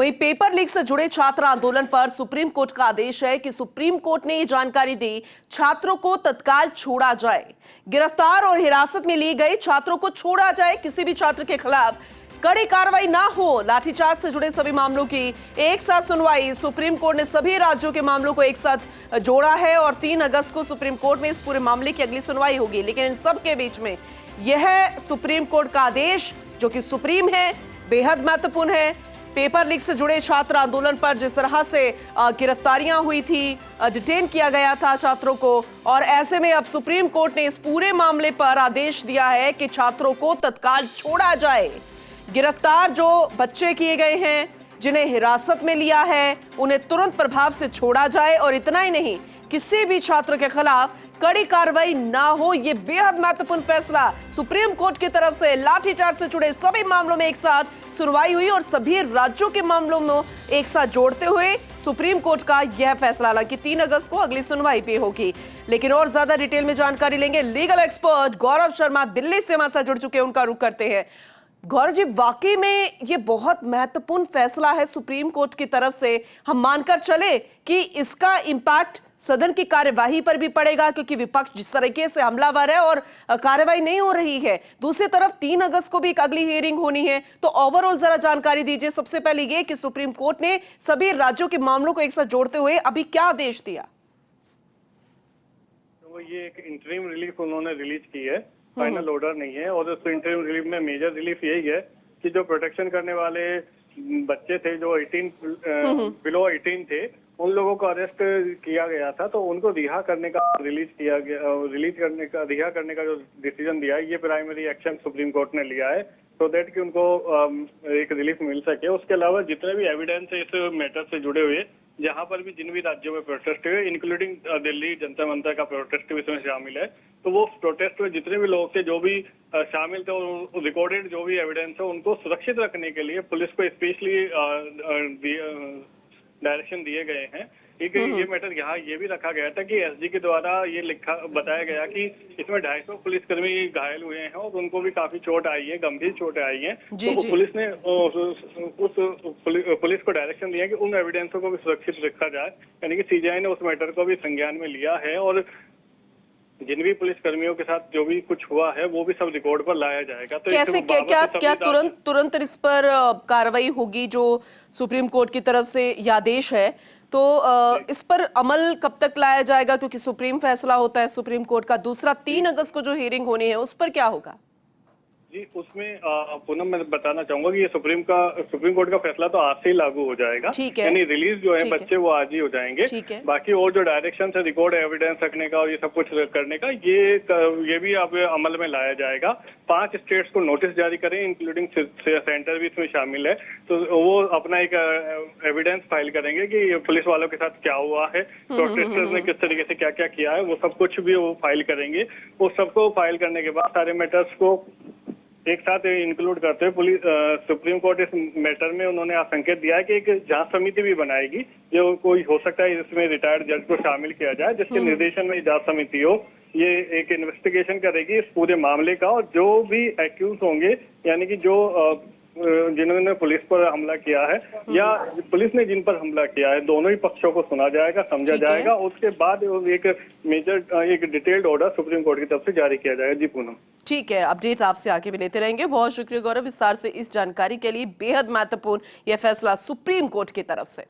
वहीं paper leak से जुड़े छात्र आंदोलन पर सुप्रीम कोर्ट का आदेश है कि सुप्रीम कोर्ट ने ये जानकारी दी, छात्रों को तत्काल छोड़ा जाए। गिरफ्तार और हिरासत में लिए गए छात्रों को छोड़ा जाए। किसी भी छात्र के खिलाफ कड़ी कार्रवाई ना हो। लाठीचार्ज से जुड़े सभी मामलों की एक साथ सुनवाई। सुप्रीम कोर्ट ने सभी राज्यों के मामलों को एक साथ जोड़ा है और 3 अगस्त को सुप्रीम कोर्ट में इस पूरे मामले की अगली सुनवाई होगी। लेकिन इन सब के बीच में यह सुप्रीम कोर्ट का आदेश, जो कि सुप्रीम है, बेहद महत्वपूर्ण है। पेपर लीक से जुड़े छात्र आंदोलन पर जिस तरह से गिरफ्तारियां हुई थी, डिटेन किया गया था छात्रों को, और ऐसे में अब सुप्रीम कोर्ट ने इस पूरे मामले पर आदेश दिया है कि छात्रों को तत्काल छोड़ा जाए। गिरफ्तार जो बच्चे किए गए हैं, जिन्हें हिरासत में लिया है, उन्हें तुरंत प्रभाव से छोड़ा जाए। और इतना ही नहीं, किसी भी छात्र के खिलाफ कड़ी कार्रवाई ना हो। यह बेहद महत्वपूर्ण फैसला सुप्रीम कोर्ट की तरफ से। लाठीचार्ज से जुड़े सभी मामलों में एक साथ सुनवाई हुई और सभी राज्यों के मामलों में एक साथ जोड़ते हुए सुप्रीम कोर्ट का यह फैसला। हालांकि 3 अगस्त को अगली सुनवाई भी होगी। लेकिन और ज्यादा डिटेल में जानकारी लेंगे लीगल एक्सपर्ट गौरव शर्मा, दिल्ली से हमारे साथ जुड़ चुके हैं। उनका रुख करते हैं। गौरव जी, वाकई में ये बहुत महत्वपूर्ण फैसला है सुप्रीम कोर्ट की तरफ से। हम मानकर चले कि इसका इंपैक्ट सदन की कार्यवाही पर भी पड़ेगा, क्योंकि विपक्ष जिस तरीके से हमलावर है और कार्यवाही नहीं हो रही है। दूसरी तरफ 3 अगस्त को भी एक अगली हियरिंग होनी है। तो ओवरऑल जरा जानकारी दीजिए। सबसे पहले ये कि सुप्रीम कोर्ट ने सभी राज्यों के मामलों को एक साथ जोड़ते हुए अभी क्या आदेश दिया? तो ये एक इंटरिम रिलीफ उन्होंने रिलीज की है, फाइनल ऑर्डर नहीं है। और उस इंटरिम रिलीफ में मेजर रिलीफ यही है कि जो प्रोटेक्शन करने वाले बच्चे थे, जो 18 बिलो 18 थे, उन लोगों को अरेस्ट किया गया था, तो उनको रिहा करने का रिहा करने का जो डिसीजन दिया है, ये प्राइमरी एक्शन सुप्रीम कोर्ट ने लिया है, सो दैट कि उनको एक रिलीफ मिल सके। उसके अलावा जितने भी एविडेंस है इस मैटर से जुड़े हुए, जहां पर भी जिन भी राज्यों में प्रोटेस्ट हुए, इंक्लूडिंग दिल्ली जनता मंत्र का प्रोटेस्ट भी इसमें शामिल है, तो वो प्रोटेस्ट में जितने भी लोग थे, जो भी शामिल थे, और रिकॉर्डेड जो भी एविडेंस है, उनको सुरक्षित रखने के लिए पुलिस को स्पेशली डायरेक्शन दिए गए हैं। ये मैटर यहाँ ये भी रखा गया था कि एसजी के द्वारा ये बताया गया कि इसमें 250 पुलिसकर्मी घायल हुए हैं और उनको भी काफी चोट आई है, गंभीर चोटें आई हैं। तो पुलिस ने पुलिस को डायरेक्शन दिया कि उन एविडेंसों को भी सुरक्षित रखा जाए। यानी कि सीजीआई ने उस मैटर को भी संज्ञान में लिया है और जिन भी पुलिसकर्मियों के साथ जो भी कुछ हुआ है वो भी सब रिकॉर्ड पर लाया जाएगा। तो कैसे क्या तुरंत इस पर कार्रवाई होगी? जो सुप्रीम कोर्ट की तरफ से यह आदेश है, तो इस पर अमल कब तक लाया जाएगा? क्योंकि सुप्रीम फैसला होता है सुप्रीम कोर्ट का। दूसरा 3 अगस्त को जो हियरिंग होनी है, उस पर क्या होगा? जी, उसमें पूनम मैं बताना चाहूंगा कि ये सुप्रीम कोर्ट का फैसला तो आज से ही लागू हो जाएगा। यानी रिलीज जो है बच्चे वो आज ही हो जाएंगे। बाकी और जो डायरेक्शन है रिकॉर्ड एविडेंस रखने का और ये सब कुछ करने का, ये भी अब अमल में लाया जाएगा। 5 स्टेट्स को नोटिस जारी करें, इंक्लूडिंग सेंटर भी इसमें शामिल है, तो वो अपना एक एविडेंस फाइल करेंगे कि पुलिस वालों के साथ क्या हुआ है, प्रोटेस्टर्स ने किस तरीके से क्या क्या किया है, वो सब कुछ भी वो फाइल करेंगे। वो सबको फाइल करने के बाद सारे मैटर्स को एक साथ इंक्लूड करते हुए सुप्रीम कोर्ट इस मैटर में उन्होंने संकेत दिया है कि एक जांच समिति भी बनाएगी, जो कोई हो सकता है इसमें रिटायर्ड जज को शामिल किया जाए, जिसके निर्देशन में जांच समिति हो। ये एक इन्वेस्टिगेशन करेगी इस पूरे मामले का, और जो भी एक्यूज होंगे, यानी कि जो जिन्होंने पुलिस पर हमला किया है या पुलिस ने जिन पर हमला किया है, दोनों ही पक्षों को सुना जाएगा, समझा जाएगा। उसके बाद एक डिटेल्ड ऑर्डर सुप्रीम कोर्ट की तरफ से जारी किया जाएगा। जी पूनम, ठीक है, अपडेट आपसे आगे भी लेते रहेंगे। बहुत शुक्रिया गौरव, विस्तार से इस जानकारी के लिए। बेहद महत्वपूर्ण यह फैसला सुप्रीम कोर्ट की तरफ से।